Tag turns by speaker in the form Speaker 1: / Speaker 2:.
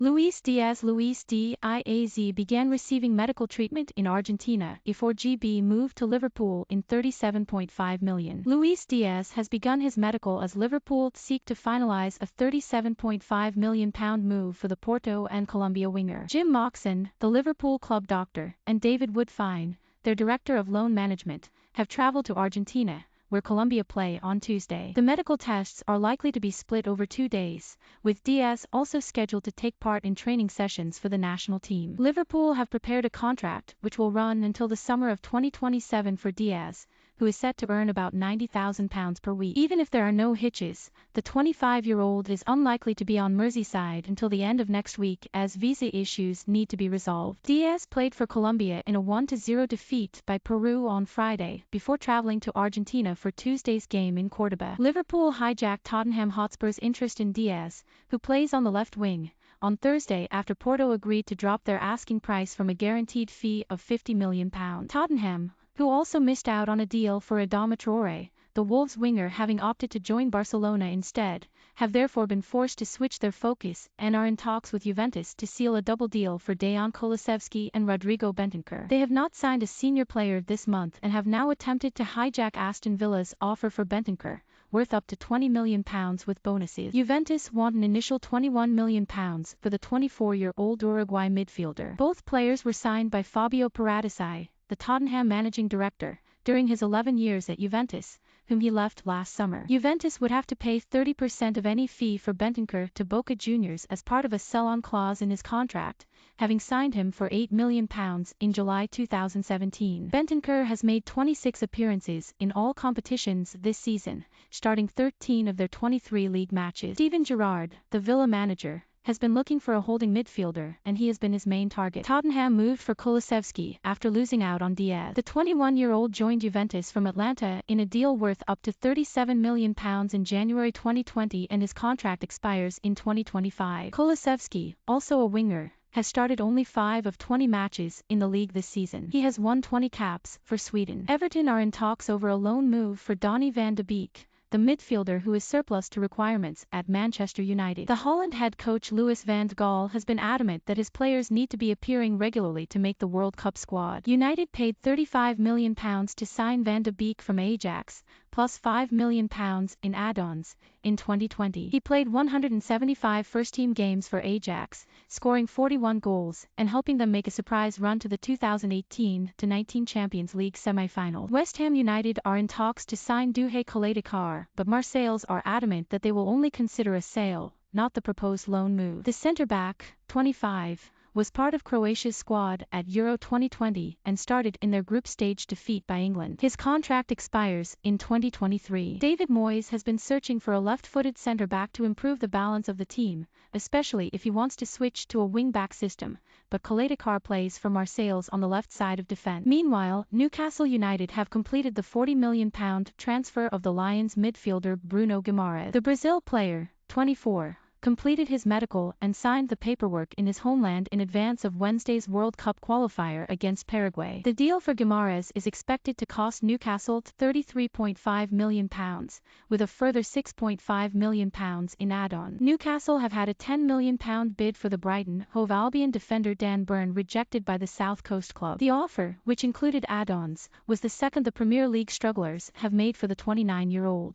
Speaker 1: Luis Diaz began receiving medical treatment in Argentina before GB moved to Liverpool in £37.5 million. Luis Diaz has begun his medical as Liverpool seek to finalise a £37.5 million move for the Porto and Colombia winger. Jim Moxon, the Liverpool club doctor, and David Woodfine, their director of loan management, have travelled to Argentina, where Colombia play on Tuesday. The medical tests are likely to be split over 2 days, with Diaz also scheduled to take part in training sessions for the national team. Liverpool have prepared a contract which will run until the summer of 2027 for Diaz, who is set to earn about £90,000 per week. Even if there are no hitches, the 25-year-old is unlikely to be on Merseyside until the end of next week as visa issues need to be resolved. Diaz played for Colombia in a 1-0 defeat by Peru on Friday before travelling to Argentina for Tuesday's game in Córdoba. Liverpool hijacked Tottenham Hotspur's interest in Diaz, who plays on the left wing, on Thursday after Porto agreed to drop their asking price from a guaranteed fee of £50 million. Tottenham, who also missed out on a deal for Adama Traoré, the Wolves winger having opted to join Barcelona instead, have therefore been forced to switch their focus and are in talks with Juventus to seal a double deal for Dejan Kulusevski and Rodrigo Bentancur. They have not signed a senior player this month and have now attempted to hijack Aston Villa's offer for Bentancur, worth up to £20 million with bonuses. Juventus want an initial £21 million for the 24-year-old Uruguay midfielder. Both players were signed by Fabio Paratici, the Tottenham managing director, during his 11 years at Juventus, whom he left last summer. Juventus would have to pay 30% of any fee for Bentancur to Boca Juniors as part of a sell-on clause in his contract, having signed him for £8 million in July 2017. Bentancur has made 26 appearances in all competitions this season, starting 13 of their 23 league matches. Steven Gerrard, the Villa manager, has been looking for a holding midfielder and he has been his main target. Tottenham moved for Kulusevski after losing out on Diaz. The 21-year-old joined Juventus from Atalanta in a deal worth up to £37 million in January 2020 and his contract expires in 2025. Kulusevski, also a winger, has started only 5 of 20 matches in the league this season. He has won 20 caps for Sweden. Everton are in talks over a loan move for Donny van de Beek, the midfielder who is surplus to requirements at Manchester United. The Holland head coach Louis van Gaal has been adamant that his players need to be appearing regularly to make the World Cup squad. United paid £35 million to sign Van de Beek from Ajax, plus £5 million in add-ons, in 2020. He played 175 first-team games for Ajax, scoring 41 goals, and helping them make a surprise run to the 2018-19 Champions League semi-final. West Ham United are in talks to sign Duhé Koletikar, but Marseilles are adamant that they will only consider a sale, not the proposed loan move. The centre-back, 25, was part of Croatia's squad at Euro 2020 and started in their group stage defeat by England. His contract expires in 2023. David Moyes has been searching for a left-footed centre-back to improve the balance of the team, especially if he wants to switch to a wing-back system, but Koletikar plays for Marseilles on the left side of defence. Meanwhile, Newcastle United have completed the £40 million transfer of the Lions midfielder Bruno Guimarães. The Brazil player, 24, completed his medical and signed the paperwork in his homeland in advance of Wednesday's World Cup qualifier against Paraguay. The deal for Guimarães is expected to cost Newcastle £33.5 million, with a further £6.5 million in add-on. Newcastle have had a £10 million bid for the Brighton Hove Albion defender Dan Burn rejected by the South Coast club. The offer, which included add-ons, was the second the Premier League strugglers have made for the 29-year-old.